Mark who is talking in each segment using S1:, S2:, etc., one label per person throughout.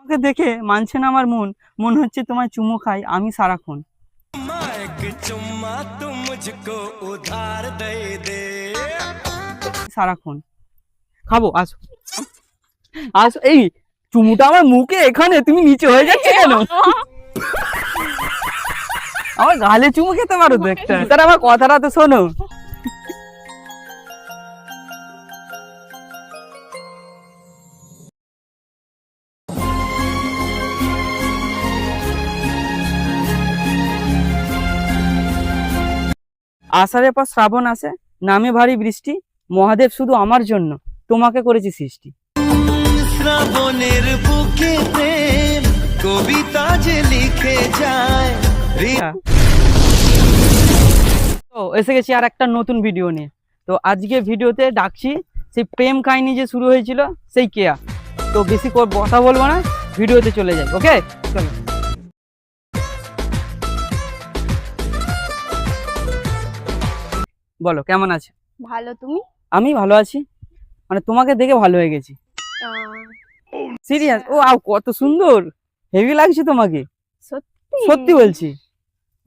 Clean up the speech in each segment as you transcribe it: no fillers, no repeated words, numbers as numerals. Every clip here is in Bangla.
S1: তোকে দেখে মানছে না আমার মন, মন হচ্ছে তোমায় চুমু খাই আমি সারাক্ষণ। সারাক্ষণ খাবো, আসো আসো। এই চুমুটা আমার মুখে এখানে, তুমি নিচে হয়ে যাচ্ছে কেন? আমার গালে চুমু খেতে পারো তো একটা, তার আমার কথাটা তো শোনো। আষাঢ়ের পর শ্রাবণ আসে, নামে ভারী বৃষ্টি, মহাদেব শুধু আমার জন্য তোমাকে করেছি সৃষ্টি। শ্রাবণের বুকে প্রেম কবিতা যে লিখে যায়। তো এসে গেছি আর একটা নতুন ভিডিও নিয়ে। তো আজকে ভিডিওতে ডাকছি সেই প্রেম কাহিনী যে শুরু হয়েছিল সেই কেয়া। তো বেশি কথা বলবো না, ভিডিওতে চলে যাই। ওকে চলো। বলো কেমন আছে?
S2: ভালো, তুমি?
S1: আমি ভালো আছি, মানে তোমাকে দেখে ভালো হয়ে গেছি। সিরিয়াস? ও আও, কত সুন্দর, হেভি লাগছে তোমাকে।
S2: সত্যি
S1: সত্যি বলছি,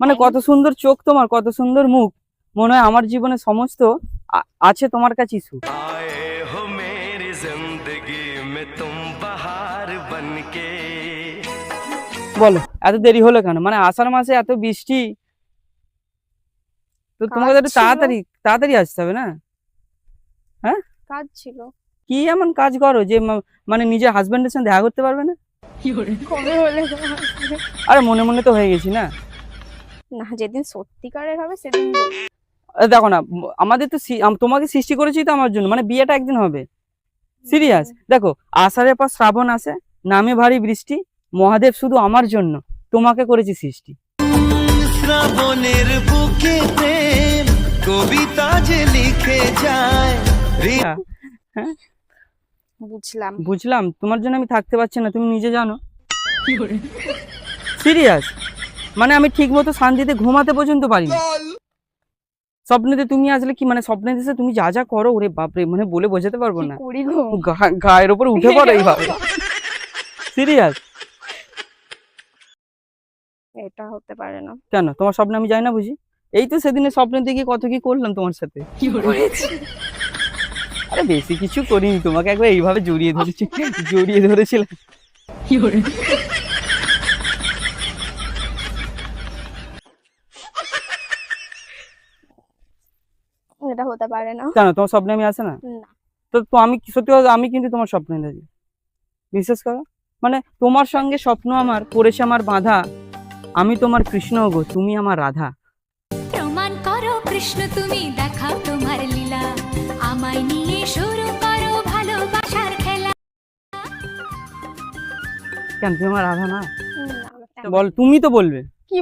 S1: মানে কত সুন্দর চোখ তোমার, কত সুন্দর মুখ, মনে হয় আমার জীবনে সমস্ত আছে তোমার কাছে সুখ। বলো এত দেরি হলো কেন? মানে আষাঢ় মাসে এত বৃষ্টি, তো তোমাকে একটু তাড়াতাড়ি তাড়াতাড়ি আসতে হবে না? হ্যাঁ
S2: কাজ ছিল।
S1: কি এমন কাজ করো যে মানে নিজের হাজবেন্ডের সঙ্গে দেখা করতে পারবে না?
S2: কবে হলে?
S1: আরে মনে মনে তো হয়ে গেছি না।
S2: না, যেদিন সত্যিকারের হবে সেদিন বলবো।
S1: দেখো না, আমাদের তো তোমাকে সৃষ্টি করেছি তো আমার জন্য, মানে বিয়েটা একদিন হবে। সিরিয়াস? দেখো, আষাঢ়ের পর শ্রাবণ আসে, নামে ভারী বৃষ্টি, মহাদেব শুধু আমার জন্য তোমাকে করেছি সৃষ্টি। শ্রাবণের বুকে প্রেম কবিতা যে লিখে যায়। হ্যাঁ
S2: বুঝলাম
S1: বুঝলাম, তোমার জন্য আমি থাকতে পারছি না, তুমি নিজে জানো। সিরিয়াস, মানে আমি ঠিক মতো শান্তিতে ঘুমাতে পর্যন্ত পারি না। স্বপ্নেতে তুমি আসলে কি, মানে স্বপ্নে এসে তুমি যা যা করো, ওরে বাপরে, মানে বলে বোঝাতে পারবো না। গায়ের উপর উঠে পড়ে এইভাবে। সিরিয়াস?
S2: এটা হতে পারে না।
S1: কেন, তোমার স্বপ্নে আমি যাই না বুঝি? এই তো সেদিনে স্বপ্নে দেখি কত কি করলাম তোমার সাথে। আরে বেশি কিছু করিনি, তোমাকে একবার এইভাবে জড়িয়ে ধরেছিলাম।
S2: এটা হতে পারে না।
S1: কেন, তোমার স্বপ্নে আমি আসে না? তো আমি সত্যি কথা, আমি কিন্তু তোমার স্বপ্নে দেখি, বিশ্বাস করো। মানে তোমার সঙ্গে স্বপ্ন আমার পড়েছে আমার বাঁধা, আমি তোমার কৃষ্ণ গো, তুমি আমার রাধা।
S3: প্রমাণ করো কৃষ্ণ, তুমি দেখাও তোমার লীলা, আমায় নিয়ে শুরু করো ভালোবাসার খেলা।
S1: কেন, তুমি আমার রাধা না? বল, তুমি তো বলবে।
S2: কি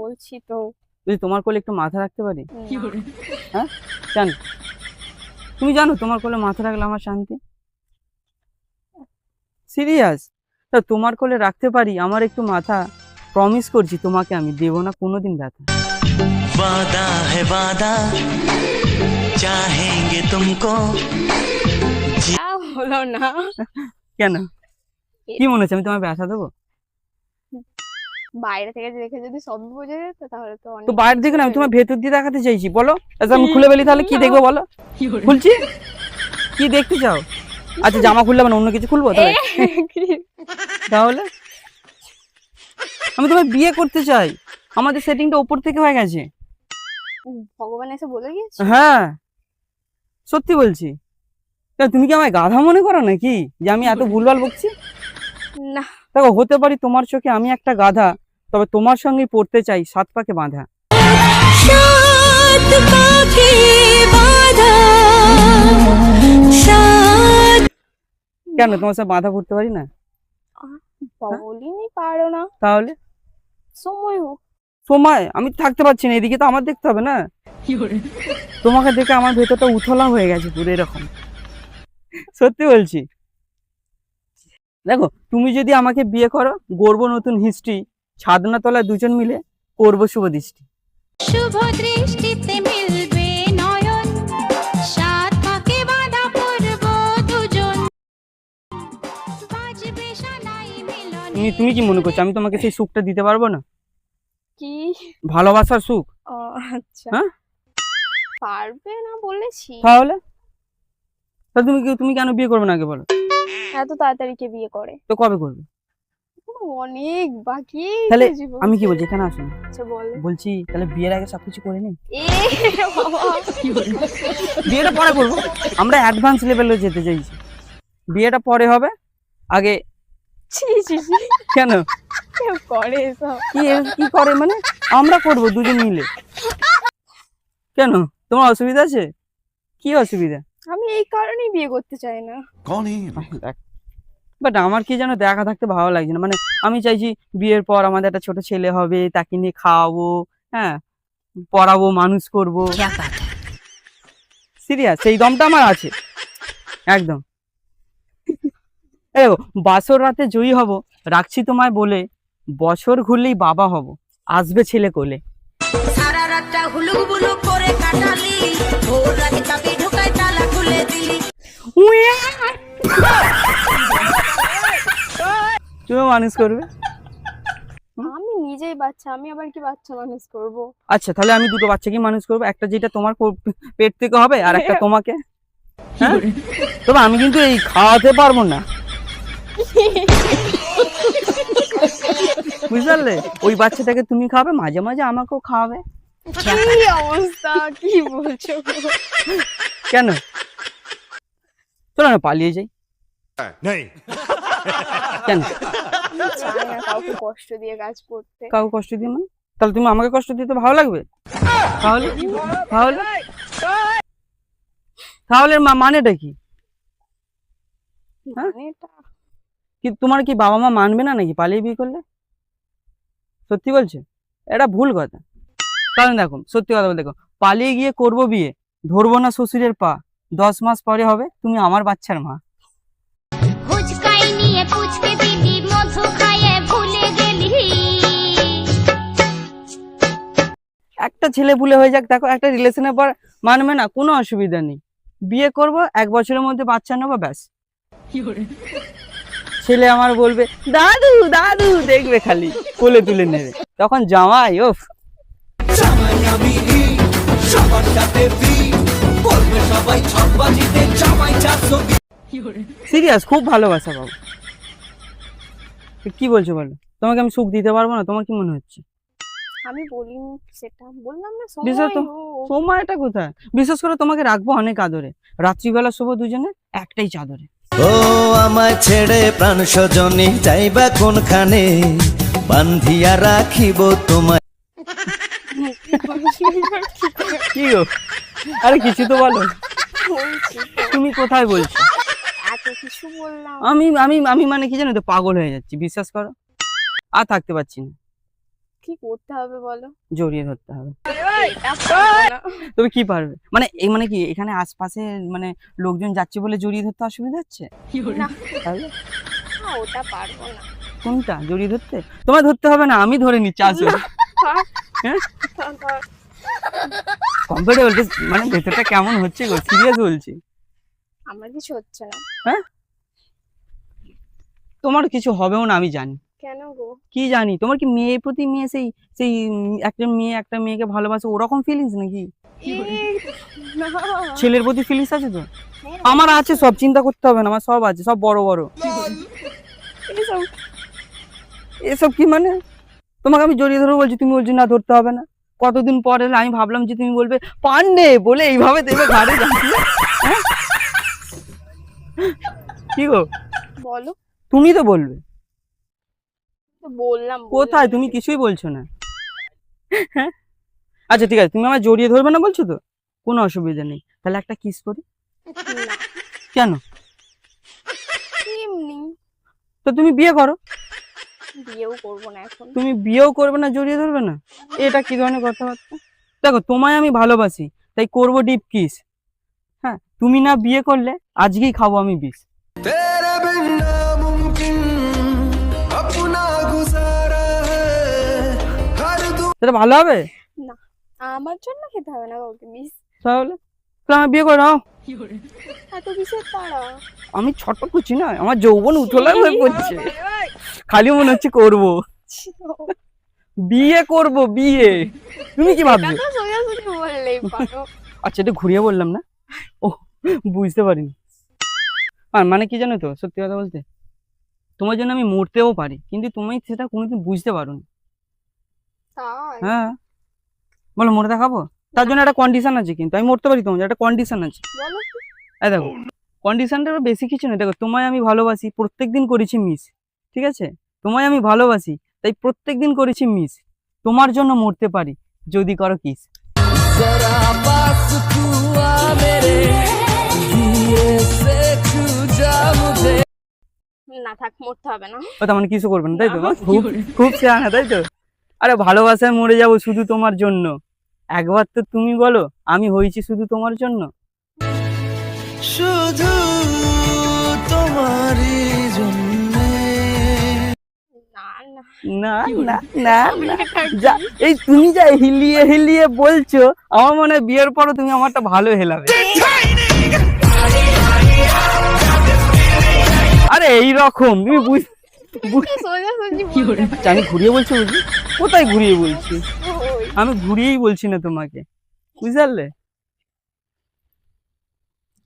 S2: বলছি তো।
S1: যদি তোমার কোলে একটু মাথা রাখতে পারি? হ্যাঁ কেন, তুমি জানো তোমার কোলে মাথা রাখলে আমার শান্তি। সিরিয়াস? তা তোমার কোলে রাখতে পারি আমার একটু মাথা, প্রমিস করছি তোমাকে আমি দেবো না কোনোদিন ব্যথা। वादा है वादा चाहेंगे तुमको।
S2: হলো না।
S1: কেন, কি মনে হচ্ছে আমি তোমায় ব্যথা দেবো?
S2: বাইরে থেকে দেখে যদি সব বোঝা যেত তাহলে তো
S1: তো বাইরে থেকে না, আমি তোমার ভেতর দিয়ে দেখাতে চাইছি। বলো, আচ্ছা আমি খুলে ফেলি তাহলে কি দেখবো বলো? খুলছি, কি দেখতে চাও? আচ্ছা জামা খুললে মানে অন্য কিছু খুলবো তাহলে? আমি তোমায় বিয়ে করতে চাই, আমাদের সেটিংটা উপর থেকে হয়ে গেছে।
S2: ভগবান এসে বলে গিয়েছে?
S1: হ্যাঁ সত্যি বলছি। তুমি কি আমায় গাধা মনে করো নাকি যে আমি এত ভুলভাল বকছি?
S2: না
S1: দেখো, হতে পারি তোমার চোখে আমি একটা গাধা, তবে তোমার সঙ্গে পড়তে চাই 7 পাকে বাঁধা। কেন, তোমার সাথে বাঁধা করতে পারি না?
S2: বলিনি পারো না,
S1: তাহলে
S2: সময় হোক।
S1: সময় আমি থাকতে পারছি না, এদিকে তো আমার দেখতে হবে না। তোমাকে দেখে আমার ভেতরটা উথলা হয়ে গেছে পুরো এরকম, সত্যি বলছি। দেখো, তুমি যদি আমাকে বিয়ে করো, গড়বো নতুন হিস্ট্রি, ছাদনা তলায় দুজন মিলে করবো শুভ দৃষ্টি।
S3: শুভ দৃষ্টিতে মিলবে নয়ন, 7 পাকে বাঁধা পড়ব দুজন, বাজবে শালাই মিলে।
S1: তুমি কি মনে করছো আমি তোমাকে সেই সুখটা দিতে পারবো না?
S2: কি?
S1: ভালোবাসার সুখ।
S2: ও আচ্ছা।
S1: হ্যাঁ?
S2: পারবে না বলেছি।
S1: তাহলে তুমি কেন বিয়ে করবে না আগে বলো?
S2: এত তাড়াতাড়ি কে বিয়ে করে?
S1: তো কবে করবে?
S2: অনেক বাকি
S1: তাহলে
S2: জীবন।
S1: আমি কি বলছি, এখানে আসুন।
S2: আচ্ছা বলো।
S1: বলছি তাহলে বিয়ের আগে সবকিছু করে নি,
S2: এ বাবা,
S1: বিয়েটা পরে করবো। আমরা অ্যাডভান্স লেভেলে যেতে চাইছি, বিয়েটা পরে হবে, আগে।
S2: ছি ছি ছি,
S1: কেন?
S2: কেউ করে এসব?
S1: কি করে মানে? আমরা করব দুজন মিলে। কেন, তোমার অসুবিধা আছে? কি অসুবিধা?
S2: আমি এই কারণেই বিয়ে করতে চাই না।
S1: বাট আমার কি যেন দেখা থাকতে ভালো লাগছে না, মানে আমি চাইছি বিয়ের পর আমাদের একটা ছোট ছেলে হবে, তাকে নিয়ে খাওয়াবো, হ্যাঁ, পড়াবো, মানুষ করবো। সিরিয়াস, সেই দমটা আমার আছে একদম। এই বাসর রাতে জয়ী হব, রাখছি তোমায় বলে, বছর ঘুরলেই বাবা হব, আসবে ছেলে কোলে।
S4: সারা রাতটা হুলুক বুলুক করে কাটালি, ভোর রাতে চাবি ঢোকায় তালা খুলে দিলি।
S1: তুমি মানুষ করবে?
S2: আমি নিজেই বাচ্চা, আমি আবার কি বাচ্চা মানুষ করব?
S1: আচ্ছা তাহলে আমি দুটো বাচ্চাকে মানুষ করবো, একটা যেটা তোমার পেট থেকে হবে আর একটা তোমাকে। হ্যাঁ? তবে আমি কিন্তু এই খাওয়াতে পারবো না, বুঝতে পারলে? ওই বাচ্চাটাকে তুমি খাওয়াবে, মাঝে মাঝে আমাকেও খাওয়াবে।
S2: কি অবস্থা, কি বলছো?
S1: কেন? চলো না পালিয়ে যাই। কেন?
S2: আমি চাই না কাউকে কষ্ট দিয়ে কাজ করতে।
S1: কাউকে কষ্ট দিয়ে মানে? তাহলে তুমি আমাকে কষ্ট দিতে ভালো লাগবে? তাহলে তাহলে তাহলে মানেটা কি? হ্যাঁ?
S2: মানে এটা
S1: কি তোমার কি বাবা মা মানবে না নাকি পালিয়ে বিয়ে করলে? সত্যি বলছো? এটা ভুল কথা। কারণ দেখো, সত্যি কথা বলতে, দেখো, পালিয়ে গিয়ে করবো বিয়ে, ধরবো না শ্বশুরের পা, 10 মাস পরে হবে তুমি আমার বাচ্চার মা।
S3: ফুচকাই নিয়ে পুচকে দিদি মধু খাইয়ে ভুলে গেলি।
S1: একটা ছেলে ভুলে হয়ে যাক, দেখো একটা রিলেশনের পর মানবে না, কোনো অসুবিধা নেই, বিয়ে করব, 1 বছরের মধ্যে বাচ্চা নেবো, ব্যাস। ছেলে আমার বলবে দাদু দাদু, দেখবে খালি কোলে তুলে নেবে, তখন জামাই ওফ। সিরিয়াস, খুব ভালোবাসা পাবো। কি বলছো বলো? তোমাকে আমি সুখ দিতে পারবো না, তোমার কি মনে হচ্ছে?
S2: আমি বলিনি, সেটা বললাম না।
S1: বিশেষ তো
S2: সময়
S1: সময়টা কোথায়? বিশেষ করে তোমাকে রাখবো অনেক আদরে, রাত্রিবেলা শোবো দুজনে একটাই চাদরে।
S5: ও আমায় ছেড়ে প্রাণ স্বজনী যাইবা কোনখানে, বান্ধিয়া রাখিব তোমায়।
S1: কি গো, আরে কিছু তো বলো,
S2: বলছি তো,
S1: তুমি কোথায় বলছো?
S2: এত কিছু বললাম।
S1: আমি আমি আমি মানে কি জানো তো, পাগল হয়ে যাচ্ছি, বিশ্বাস করো, আর থাকতে পারছি না,
S2: কি করতে হবে বলো?
S1: জড়িয়ে ধরতে হবে।
S2: এটা পারবো না।
S1: তবে কি পারবে মানে, এই মানে কি এখানে আশপাশে মানে লোকজন যাচ্ছে বলে জড়িয়ে ধরতে অসুবিধা হচ্ছে?
S2: না,
S1: তাহলে
S2: না, ওটা পারবো না।
S1: কোনটা জড়িয়ে ধরতে? তোমায় ধরতে হবে না, আমি ধরে নিচ্ছি, আসো। হ্যাঁ, কমফোর্টেবল, মানে ভেতরটা কেমন হচ্ছে গো, সিরিয়াস বলছি।
S2: আমার কিছু হচ্ছে না।
S1: হ্যাঁ, তোমার কিছু হবেও না আমি জানি।
S2: কেন গো?
S1: কি জানি, তোমার কি মেয়ের প্রতি মেয়ে সেই সেই একটা মেয়ে একটা মেয়েকে ভালোবাসে ওরকম ফিলিংস নাকি?
S2: না,
S1: ছেলের প্রতি ফিলিংস আছে তো?
S2: হ্যাঁ,
S1: আমার আছে, সব চিন্তা করতে হবে না, আমার সব আছে, সব বড় বড়।
S2: এসব
S1: এসব কি মানে? তোমাকে আমি জড়িয়ে ধরবো বলছি, তুমি বলছি না ধরতে হবে না। কতদিন পরে আমি ভাবলাম যে তুমি বলবে পান্ডে বলে এইভাবে দেবে ঘাড়ে যাচ্ছে। হ্যাঁ? কি গো,
S2: বলো।
S1: তুমি তো বলবে।
S2: তো বললাম
S1: কোথায়? তুমি কিছুই বলছো না। হ্যাঁ, আচ্ছা ঠিক আছে, তুমি আমার জড়িয়ে ধরবে না বলছো তো, কোনো অসুবিধা নেই, তাহলে একটা কিস করি।
S2: না,
S1: কেন?
S2: এমনি।
S1: তো তুমি বিয়ে করো।
S2: বিয়েও করবো না এখন।
S1: তুমি বিয়েও করবে না, জড়িয়ে ধরবে না, এটা কি ধরনের কথাবার্তা? দেখো, তোমায় আমি ভালোবাসি, তাই করবো ডিপ কিস। হ্যাঁ, তুমি না বিয়ে করলে আজকেই খাবো আমি বিষ।
S5: तेरे बिन नामुमकिन अपना गुजारा है हर
S1: সেটা ভালো হবে?
S2: না, আমার জন্য খেতে হবে না কাউকে বিষ।
S1: তাহলে তাহলে আমার বিয়ে করে নাও।
S2: এত কিসের তারা?
S1: আমি ছটফট করছি না, আমার যৌবন উঠোলা হয়ে পড়ছে, খালি মনে হচ্ছে করবো বিয়ে করব বিয়ে। তুমি কি ভাবছো?
S2: এটা তো সোজাসুজি বললেই পারো।
S1: আচ্ছা এটা ঘুরিয়ে বললাম না, ও বুঝতে পারিনি। আর মানে কি জানো তো, সত্যি কথা বলতে তোমার জন্য আমি মরতেও পারি, কিন্তু তুমি সেটা কোনোদিন বুঝতে পারোনি।
S2: তাই?
S1: হ্যাঁ বলো, মরে দেখাবো? তার জন্য একটা কন্ডিশন আছে, কিন্তু আমি মরতে পারি, তোমার একটা কন্ডিশন আছে।
S2: বলো কি?
S1: এই দেখো, কন্ডিশনটা বেশি কিছু না। দেখো, তোমায় আমি ভালোবাসি, প্রত্যেকদিন করেছি মিস, ঠিক আছে? তোমায় আমি ভালোবাসি, তাই প্রত্যেকদিন করেছি মিস। তোমার জন্য মরতে পারি যদি করো কিস।
S5: जरा पास तू आ मेरे, धीरे से छू जा मुझे।
S2: না থাক, মরতে হবে না।
S1: ও তার মানে কিছু করবে না, তাই তো? খুব খুব চেহারা, তাই তো? আরে ভালোবাসায় মরে যাবো শুধু তোমার জন্য। একবার তো তুমি বলো আমি হয়েছি শুধু তোমার জন্য।
S5: শুধু তোমারই জন্যে।
S2: না না,
S1: না না না না, যা এই তুমি যা হিলিয়ে হিলিয়ে বলছো, আমার মনে হয় বিয়ের পরও তুমি আমারটা ভালো হেলাবে। আরে এইরকম তুমি
S2: সোজাসুজি বলতে
S1: আচ্ছা, আমি ঘুরিয়ে বলছি বুঝলি? কোথায় ঘুরিয়ে বলছি?
S2: ওই।
S1: আমি ঘুরিয়েই বলছি না তোমাকে, বুঝতে পারলে?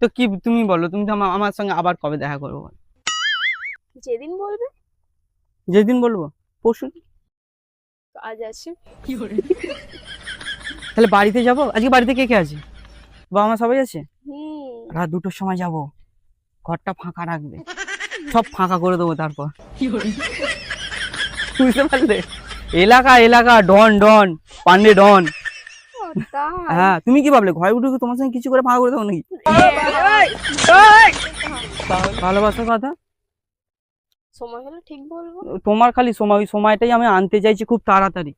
S1: তো কি তুমি বলো, তুমি তো আমার সঙ্গে আবার কবে দেখা করবো বলো?
S2: যেদিন বলবে।
S1: যেদিন বলবো, পরশু।
S2: কাজ আছে।
S1: তাহলে বাড়িতে যাবো। আজকে বাড়িতে কে কে আছে? বাবা মা সবাই আছে?
S2: হুম।
S1: রাত 2টোর সময় যাব, ঘরটা ফাঁকা রাখবে, সব ফাঁকা করে দেবো তারপর। বুঝতে পারলে? এলাকা এলাকা, ডন ডন, পান্ডে ডন।
S2: ও তাই?
S1: হ্যাঁ, তুমি কি ভাবলে ঘরে উঠে তোমার সঙ্গে কিছু করে ফাঁকা করে দেবো নাকি? ভালোবাসার কথা
S2: সময় হলে ঠিক বলবো।
S1: তোমার খালি সময়, ওই সময়টাই আমি আনতে চাইছি খুব তাড়াতাড়ি,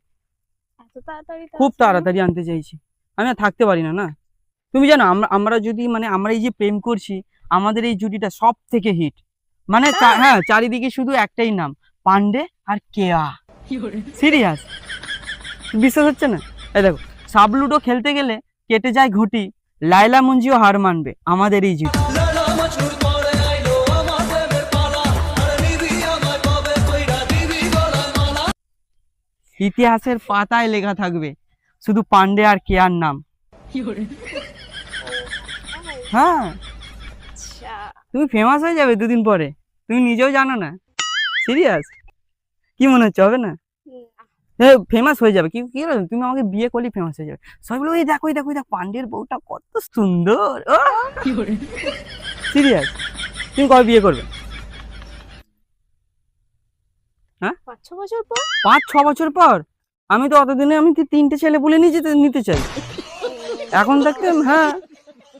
S2: এত তাড়াতাড়ি
S1: খুব
S2: তার
S1: তাড়াতাড়ি আনতে চাইছি। আমি আর থাকতে পারি না। না তুমি জানো, আমরা যদি মানে আমরা এই যে প্রেম করছি, আমাদের এই জুটিটা সব থেকে হিট। মানে হ্যাঁ, চারিদিকে শুধু একটাই নাম, পান্ডে আর কেয়া। সিরিয়াস, বিশ্বাস হচ্ছে না? এই দেখো, সাবলুডো খেলতে গেলে কেটে যায় ঘটি, লাইলা মঞ্জিও হার মানবে আমাদের এই জুটি। ইতিহাসের পাতায় লেখা থাকবে শুধু পান্ডে আর কেয়ার নাম। হ্যাঁ,
S2: আচ্ছা।
S1: তুমি ফেমাস হয়ে যাবে 2 দিন পরে, তুমি নিজেও জানো না। সিরিয়াস, কি মনে হচ্ছে হবে না?
S2: না,
S1: ফেমাস হয়ে যাবে। কি কি হলো, তুমি আমাকে বিয়ে করলে ফেমাস হয়ে যাবে। সবাই বলে ওই দেখো ওই দেখো ওই দেখো, পান্ডের বউটা কত সুন্দর। সিরিয়াস, তুমি কবে বিয়ে করবে?
S2: 5-6 বছর পর।
S1: 5-6 বছর পর? আমি তো অতদিনে আমি 3টে ছেলে বলে নিতে চাই এখন থাকতে। হ্যাঁ,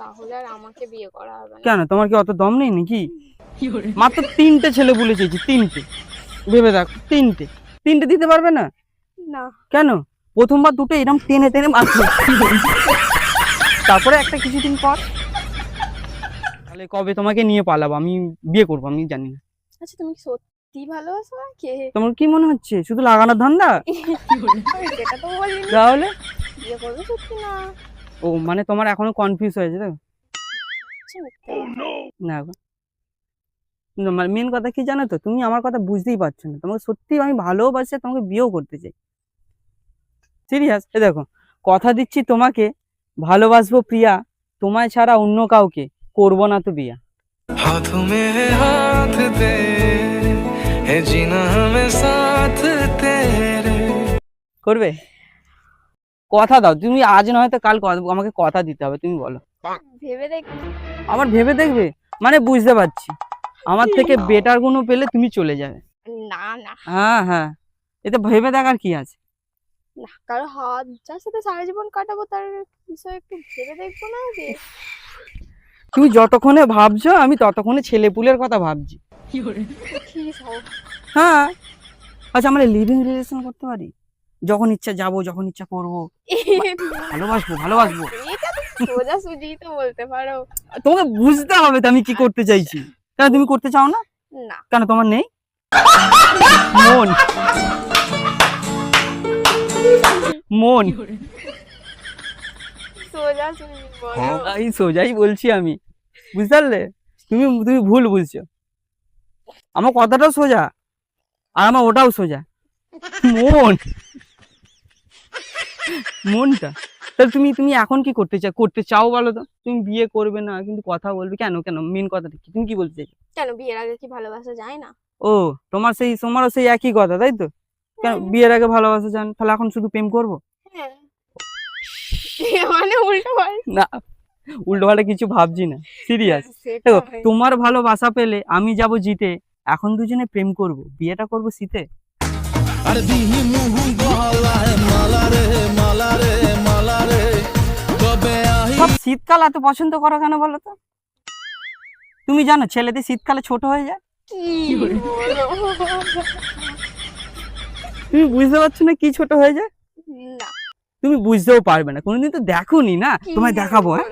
S2: তাহলে আর আমাকে বিয়ে করা হবে না।
S1: কেন তোমার কি অত দম নেই নাকি? মাত্র 3টে ছেলে বলে চেয়েছি, 3টে। ভেবে দেখো, 3টে দিতে পারবে না?
S2: না।
S1: কেন? প্রথমবার 2টো এরকম টেনে টেনে মারছো, তারপরে একটা কিছুদিন পর। তাহলে কবে তোমাকে নিয়ে পালাবো, আমি বিয়ে করবো, আমি জানি না।
S2: আচ্ছা, তুমি কি সত্যি ভালোবাসো আমাকে?
S1: তোমার কি মনে হচ্ছে শুধু লাগানোর ধান্দা?
S2: আমি সেটা তো বলিনি।
S1: তাহলে
S2: বিয়ে করবে সত্যি না?
S1: ও মানে তোমার এখনো কনফিউজ হয়েছে তো?
S2: আচ্ছা, মিথ্যে কথা।
S1: না মেন কথা কি জানো তো, তুমি আমার কথা বুঝতেই পারছো না। তোমাকে সত্যি আমি ভালোবাসি, তোমাকে বিয়েও করতে চাই। সিরিয়াস, এ দেখো, কথা দিচ্ছি তোমাকে ভালোবাসবো প্রিয়া, তোমায় ছাড়া অন্য কাউকে করবো না তো বিয়া।
S5: हाथों में है हाथ तेरे, है जीना हमें साथ तेरे।
S1: করবে? কথা দাও, তুমি আজ নয় তো কাল আমাকে কথা দিতে হবে। তুমি বলো।
S2: ভেবে দেখ।
S1: আবার ভেবে দেখবে? মানে বুঝতে পারছি, আমার থেকে বেটার কোনো পেলে তুমি চলে যাবে।
S2: না না
S1: হ্যাঁ হ্যাঁ, এতে ভেবে দেখার কি আছে?
S2: না, কারো হাত যার সাথে সারা জীবন কাটাবো তার বিষয়ে একটু ভেবে দেখবো না আগে?
S1: তুমি যতক্ষণে ভাবছো আমি ততক্ষণে ছেলেপুলের কথা ভাবছি।
S2: কি সব?
S1: হ্যাঁ, আচ্ছা আমরা লিভিং রিলেশন করতে পারি, যখন ইচ্ছা যাবো, যখন ইচ্ছা করবো, ভালোবাসবো।
S2: এটা তো সোজাসুজি তো বলতে পারো।
S1: তোমাকে বুঝতে হবে তো আমি কি করতে চাইছি। কেন তুমি করতে চাও না?
S2: না।
S1: কেন তোমার নেই মন?
S2: সোজা তুমি বলো।
S1: এই সোজাই বলছি আমি, বুঝতে পারলে? তুমি তুমি ভুল বুঝছো, আমার কথাটাও সোজা আর আমার ওটাও সোজা। মনটা তাহলে তুমি তুমি এখন কি করতে চাও বলো তো? তুমি বিয়ে করবে না কিন্তু কথা বলবে কেন? কেন মেন কথাটা কি? তুমি কি বলতে চাইছো?
S2: কেন বিয়ের আগে কি ভালোবাসা যায় না?
S1: ও তোমারও সেই একই কথা তাই তো? কেন বিয়ের আগে ভালোবাসা জান, তাহলে এখন শুধু প্রেম করবো?
S2: হ্যাঁ মানে উল্টো বল।
S1: না, উল্টো পাল্টা কিছু ভাবছি না, সিরিয়াস।
S2: সেটা
S1: দেখো
S2: হয়।
S1: তোমার ভালোবাসা পেলে আমি যাব জিতে, এখন দুজনে প্রেম করব, বিয়েটা করব শীতে।
S5: আর দিহি মুহ গলায় মালা রে কবে আহি
S1: সব শীতকাল এত পছন্দ করো কেন বলো তো? তুমি জানো ছেলেদের শীতকালে ছোট হয়ে যায়?
S2: কি বলো?
S1: তুমি বুঝতে পারছো না কি ছোট হয়ে যায়?
S2: না
S1: তুমি বুঝতেও পারবে না, কোনোদিন তো দেখোনি না,
S2: কি
S1: তোমায় দেখাবো। হ্যাঁ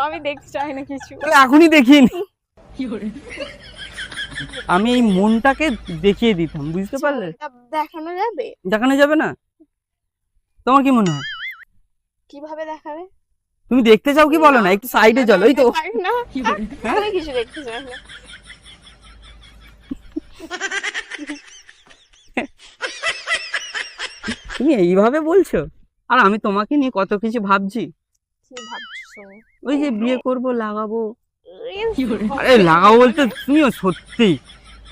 S2: আমি দেখতে চাই না কিছু।
S1: তাহলে এখনই দেখিনি। আমি এই মনটাকে দেখিয়ে দিতাম, বুঝতে পারলে?
S2: তা দেখানো যাবে?
S1: দেখানো যাবে না? তোমার কি মনে হয়?
S2: কিভাবে দেখাবে?
S1: তুমি দেখতে চাও কি বলো না, একটু সাইডে চলো। এই তো
S2: না আমি কিছু দেখতে চাই না।
S1: তুমি এইভাবে বলছো, আর আমি তোমাকে নিয়ে কত কিছু ভাবছি।
S2: কি ভাবছো?
S1: ওই যে বিয়ে করব, লাগাবো।
S2: Reels
S1: আরে লাগাবো বলতে তুমিও সত্যি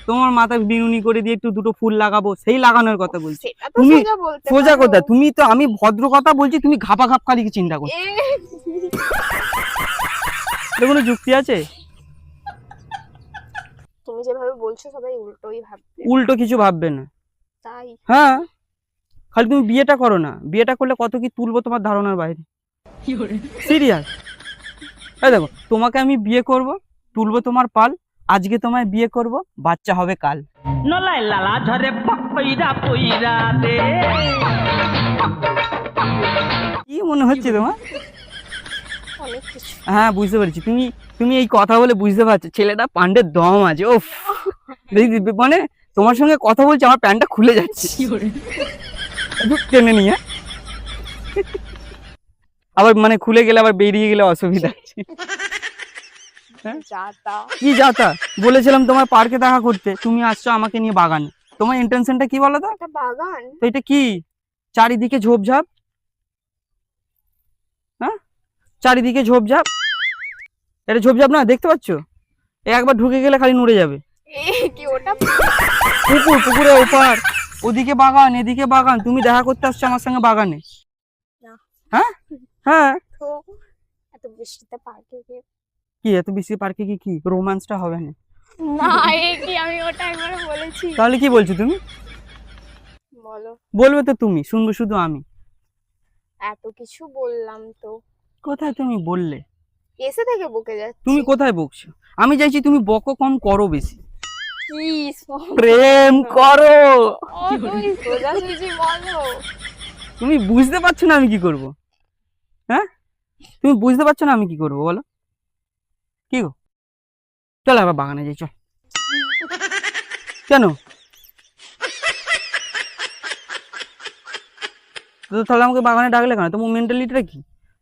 S1: তোমার মাথায় বিনুনি করে দিয়ে একটু দুটো ফুল লাগাবো, সেই লাগানোর কথা বলছি।
S2: সেটা তো
S1: তুমি
S2: সোজা বলতে
S1: সোজা
S2: পারো।
S1: কথা, তুমি তো, আমি ভদ্র কথা বলছি, তুমি ঘাপা ঘাপ খালি চিন্তা করছো। এর কোনো যুক্তি আছে?
S2: তুমি যেভাবে বলছো সবাই উল্টোই ভাববে।
S1: উল্টো কিছু ভাববে না।
S2: তাই
S1: হ্যাঁ, খালি তুমি বিয়েটা করো না, বিয়েটা করলে কত কি তুলবো তোমার ধারণার বাইরে। সিরিয়াস। এই দেখো তোমাকে আমি বিয়ে করব, তুলবো তোমার পাল, আজকে তোমায় বিয়ে করব, বাচ্চা হবে কাল। নলাই লালা ঝরে পইরা পইরা দে। কি মনে হচ্ছে তোমার?
S2: অনেক কিছু।
S1: হ্যাঁ বুঝতে পারছি, তুমি তুমি এই কথা বলে বুঝতে পারছো ছেলেটা পান্ডের দম আছে। ওফ, মানে তোমার সঙ্গে কথা বলছি আমার প্যান্টটা খুলে যাচ্ছে। একটু টেনে নিয়ে, আবার মানে খুলে গেলে আবার বেরিয়ে গেলে অসুবিধা আছে। হ্যাঁ?
S2: যাতা
S1: কি যাতা? বলেছিলাম তোমার পার্কে দেখা করতে, তুমি আসছো আমাকে নিয়ে বাগানে। তোমার ইন্টেনশনটা কি বলো তো?
S2: একটা বাগান।
S1: তো এটা কি? চারিদিকে ঝোপঝাপ। হ্যাঁ, চারিদিকে ঝোপঝাপ। এটা ঝোপঝাপ না, দেখতে পাচ্ছ? একবার ঢুকে গেলে খালি নড়ে যাবে।
S2: কি ওটা?
S1: পুকুরের ওপার, ওদিকে বাগান এদিকে বাগান, তুমি দেখা করতে আসছো আমার সঙ্গে বাগানে?
S2: না।
S1: হ্যাঁ হ্যাঁ।
S2: তো এত বৃষ্টিতে পার্কে গিয়ে
S1: কি এত বেশি পার্কে কি কি রোম্যান্সটা হবে না?
S2: না কি আমি ওটা একবার বলেছি।
S1: তাহলে কি বলছো তুমি?
S2: বলো।
S1: বলবে তো তুমি, শুনবো শুধু আমি।
S2: এত কিছু বললাম তো
S1: কোথায় তুমি বললে?
S2: এসে থেকে বকে যাচ্ছি।
S1: তুমি কোথায় বকছো? আমি চাইছি তুমি বকো কম, করো বেশি।
S2: কি
S1: প্রেম করো।
S2: তুমি সোজাসুজি বলো।
S1: তুমি বুঝতে পারছো না আমি কি করব? হ্যাঁ, তুমি বুঝতে পারছো না আমি কি করব বলো? কি গো, চল আবার বাগানে যাই, চল। কেন? তো তাহলে আমাকে বাগানে ডাকলে কেন? তোমার মেন্টালিটিটা কি?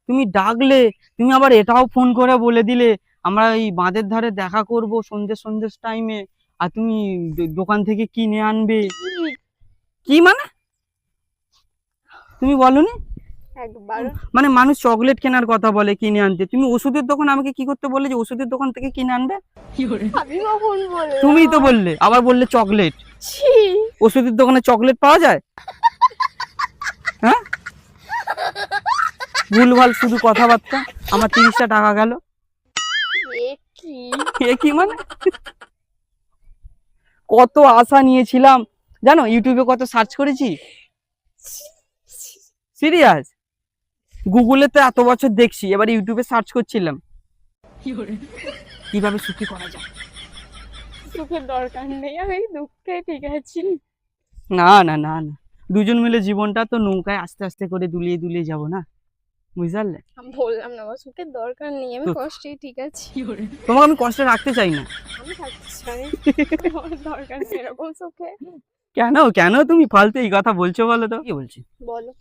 S1: তুমি ডাকলে, তুমি আবার এটাও ফোন করে বলে দিলে আমরা এই বাঁধের ধারে দেখা করব সন্ধ্যের টাইমে, আর তুমি দোকান থেকে কিনে আনবে। কি মানে? তুমি বলনি?
S2: একবার
S1: মানে মানুষ চকলেট কেনার কথা বলে কিনে আনতে, তুমি ওষুধের দোকান আমাকে কি করতে বললে যে ওষুধের দোকান থেকে কিনে আনবে?
S2: আমি কখন বললাম?
S1: তুমিই তো বললে, আবার বললে চকলেট।
S2: ছি
S1: ওষুধের দোকানে চকলেট পাওয়া যায়? হ্যাঁ, ভুলভাল শুধু কথাবার্তা। আমার 30টা টাকা গেল।
S2: এ কি?
S1: এ কি মানে? কত আশা নিয়েছিলাম জানো, ইউটিউবে কত সার্চ করেছি। সিরিয়াস, গুগলে তো এত বছর দেখছি, এবার ইউটিউবে সার্চ করছিলাম কিভাবে সুখী করা যায়।
S2: সুখের দরকার নেই, আমি দুঃখে ঠিক আছি।
S1: না না না না, দুজন মিলে জীবনটা তো নৌকায় আস্তে আস্তে করে দুলিয়ে দুলিয়ে যাবো না, বুঝলে?
S2: আমি বললাম না আমার সুখের দরকার নেই, আমি
S1: তো-
S2: কষ্টেই ঠিক আছি।
S1: তোমাকে আমি কষ্টে রাখতে চাই না।
S2: আমি থাকতে চাই, আমার দরকার নেই এরকম সুখে।
S1: কেন কেন তুমি ফালতু এই কথা বলছো বলো তো? কি বলছি?
S2: বলো।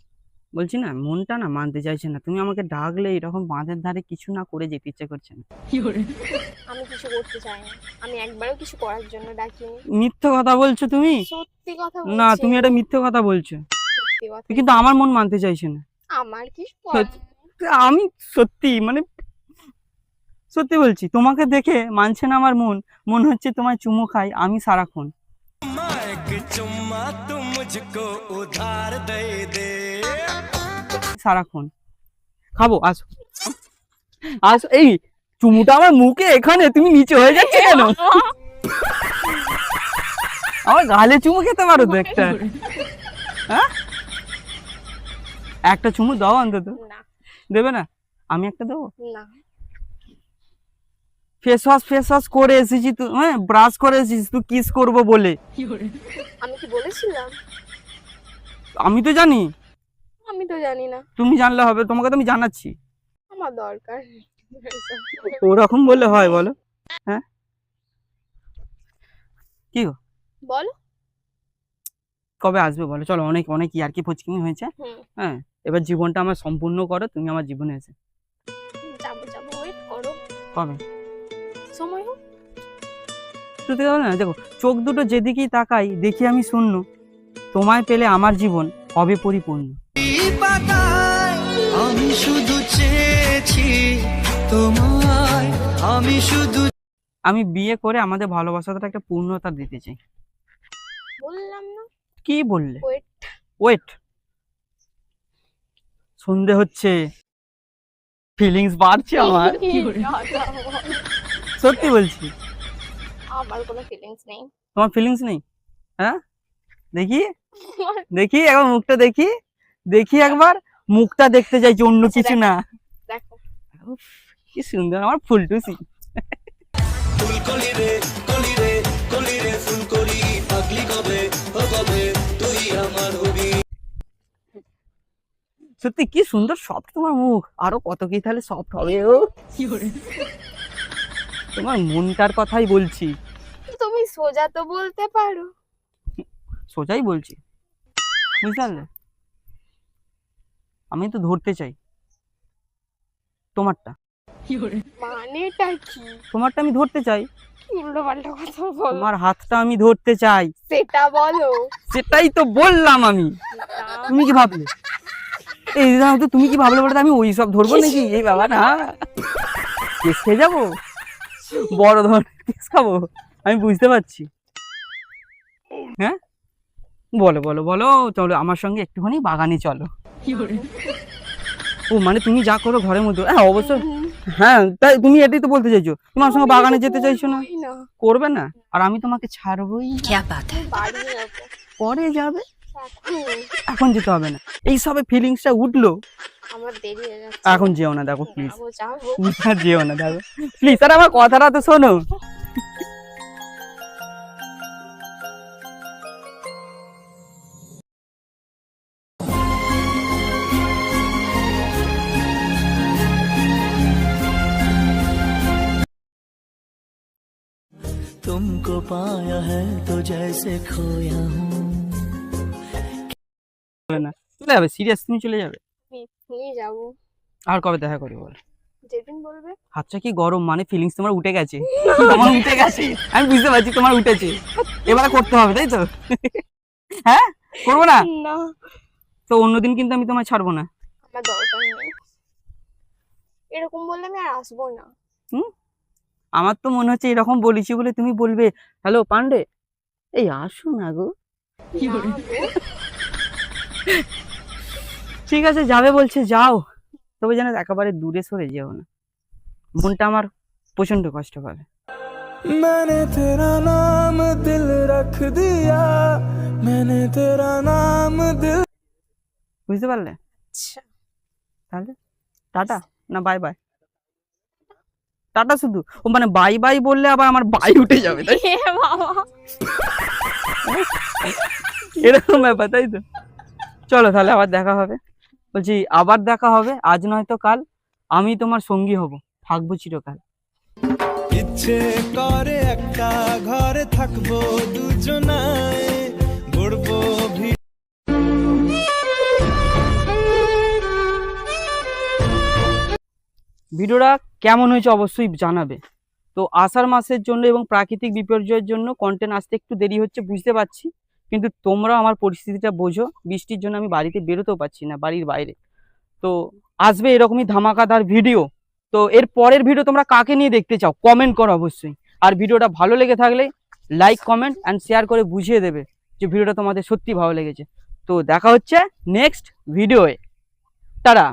S1: বলছি না, মনটা না মানতে চাইছে না। তুমি আমাকে ডাকলে এরকম বাঁধের ধারে কিছু না করে যেতে ইচ্ছে করছে না।
S2: আমি কিছু করতে চাই না, আমি একবারও কিছু করার জন্য ডাকিনি।
S1: মিথ্যে কথা বলছো তুমি।
S2: সত্যি কথা
S1: না,
S2: বলছি।
S1: তুমি এটা মিথ্যে কথা বলছো।
S2: সত্যি কথা।
S1: কিন্তু আমার মন মানতে চাইছে না।
S2: আমার কি করার?
S1: আমি সত্যি মানে সত্যি বলছি, তোমাকে দেখে মানছে না আমার মন। মনে হচ্ছে তোমায় চুমু খাই আমি সারাক্ষণ। সারাক্ষণ খাবো, আসো আসো। এই চুমুটা আমার মুখে এখানে, তুমি নিচে হয়ে যাচ্ছে কেন? আমার গালে চুমু খেতে পারো তো একটা? হ্যাঁ, একটা চুমু দাও অন্তত।
S2: না
S1: দেবে না? আমি একটা দেবো।
S2: না,
S1: ফেস ওয়াশ করে এসেছি তুই, হ্যাঁ ব্রাশ করে এসেছিস তুই কিস করবো বলে।
S2: আমি কি বলেছিলাম?
S1: আমি তো জানি।
S2: আমি তো জানি না।
S1: তুমি জানলে হবে, তোমাকে তো আমি জানাচ্ছি।
S2: আমার দরকার নেই।
S1: ওরকম বললে হয় বলো? হ্যাঁ কি গো,
S2: বলো।
S1: কবে আসবে বলো? চলো, অনেক অনেক ইয়ার্কি ফচকিমি হয়েছে।
S2: হুম,
S1: হ্যাঁ, এবার জীবনটা আমার সম্পূর্ণ করো, তুমি আমার জীবনে এসে।
S2: যাবো যাবো, ওয়েট করো,
S1: কবে?
S2: সময় হোক।
S1: সত্যি কথা না, দেখো চোখ দুটো যেদিকেই তাকাই দেখি আমি শূন্য। তোমায় পেলে আমার জীবন হবে পরিপূর্ণ।
S5: আমি শুধু চেয়েছি তোমায়, আমি শুধু
S1: আমি বিয়ে করে আমাদের ভালোবাসাটা একটা পূর্ণতা দিতে চাই।
S2: বললাম না,
S1: কি বললে?
S2: ওয়েট।
S1: ওয়েট, সন্ধে হচ্ছে, ফিলিংস বাড়ছে আমার। সত্যি বলছি,
S2: আমার কোনো ফিলিংস নেই।
S1: তোমার ফিলিংস নেই? হ্যাঁ, দেখি দেখি একবার মুখটা দেখি, দেখি একবার মুখটা দেখতে চাইছি, অন্য কিছু না।
S2: দেখো,
S1: উফ, কি সুন্দর আমার ফুলটুসি। সত্যি কি সুন্দর সফট তোমার মুখ, আরো কত কি তাহলে সফট হবে। ও তোমার মনটার কথাই বলছি।
S2: তুমি সোজা তো বলতে পারো।
S1: সোজাই বলছি, বুঝতে পারলে? আমি তো ধরতে চাই তোমারটা।
S2: মানেটা কি?
S1: তোমারটা আমি ধরতে চাই।
S2: উল্টো পাল্টা কথা বলো,
S1: তোমার হাতটা আমি ধরতে চাই।
S2: সেটা বলো।
S1: সেটাই তো বললাম আমি।
S2: না,
S1: তুমি কি ভাবলে? এই দিদা তো তুমি কি ভাবলে বলতে আমি ওই সব ধরবো নাকি? এই বাবা না, কেস খেয়ে যাবো, বড় ধরনের কেস খাবো, আমি বুঝতে পারছি। হ্যাঁ বলো বলো বলো, চলো আমার সঙ্গে একটুখানি বাগানে চলো। ও মানে তুমি যা করো ঘরের মধ্যে, হ্যাঁ অবশ্যই। হ্যাঁ তাই তুমি এটাই তো বলতে চাইছো, তোমার সঙ্গে বাগানে যেতে চাইছো না?
S2: বলোই না।
S1: করবে না, আর আমি তোমাকে ছাড়বোই না।
S2: বাড়ি যাবো
S1: পরে যাবে,
S2: এখন।
S1: এখন যেতে হবে না। এই সবে ফিলিংসটা উঠলো,
S2: আমার দেরি হয়ে যাচ্ছে।
S1: এখন যেও না, দেখো প্লিজ।
S2: যাবো যাবো।
S1: তুমি আর যেও না, দেখো প্লিজ। আর আমার কথাটা তো শোনো।
S5: तुमको पाया है तो जैसे खोया हूँ।
S1: চলে যাবে সিরিয়াস, তুমি চলে যাবে?
S2: নিয়ে যাবো।
S1: আর কবে দেখা করি বল?
S2: যেদিন বলবে।
S1: হাতটা কি গরম, মানে ফিলিংস তোমার উঠে গেছে। তোমার উঠে গেছে, আমি বুঝতে পারছি তোমার উঠেছে। এবারে করতে হবে তাই তো? হ্যাঁ করবো না
S2: না,
S1: তো অন্যদিন কিন্তু আমি তোমায় ছাড়বো না।
S2: আমার দরকার নেই। এরকম বললে আমি আর আসবো না।
S1: আমার তো মনে হচ্ছে এরকম বলেছি বলে তুমি বলবে হ্যালো পান্ডে এই আসো না গো।
S2: না গো।
S1: ঠিক আছে যাবে বলছে যাও, তবে যেন একেবারে দূরে সরে যেও না, মনটা আমার প্রচন্ড কষ্ট পাবে।
S5: मैंने तेरा नाम दिल रख दिया, मैंने तेरा नाम दिल।
S1: বুঝতে পারলে?
S2: আচ্ছা,
S1: তাহলে টাটা না বাই বাই? টাটা শুধু? ও মানে বাই বাই বললে আবার আমার বাই উঠে যাবে তাই?
S2: এ বাবা।
S1: এরকম ব্যাপার তাই তো? চলো তাহলে আবার দেখা হবে। বলছি আবার দেখা হবে, আজ নয়তো কাল। আমি তোমার সঙ্গী হব, থাকবো চিরকাল।
S5: ইচ্ছে করে একটা ঘরে থাকবো দুজনায়, গড়বো
S1: ভিডিওটা কেমন হয়েছে অবশ্যই জানাবে। তো আষাঢ় মাসের জন্য এবং প্রাকৃতিক বিপর্যয়ের জন্য কন্টেন্ট আসতে একটু দেরি হচ্ছে বুঝতে পারছি, কিন্তু তোমরা আমার পরিস্থিতিটা বোঝো। বৃষ্টির জন্য আমি বাড়িতে বেরোতেও পারছি না, বাড়ির বাইরে। তো আসবে এরকমই ধামাকাদার ভিডিও। তো এর পরের ভিডিও তোমরা কাকে নিয়ে দেখতে চাও কমেন্ট করো অবশ্যই। আর ভিডিওটা ভালো লেগে থাকলে লাইক কমেন্ট অ্যান্ড শেয়ার করে বুঝিয়ে দেবে যে ভিডিওটা তোমাদের সত্যি ভালো লেগেছে। তো দেখা হচ্ছে নেক্সট ভিডিওয়ে। টাটা।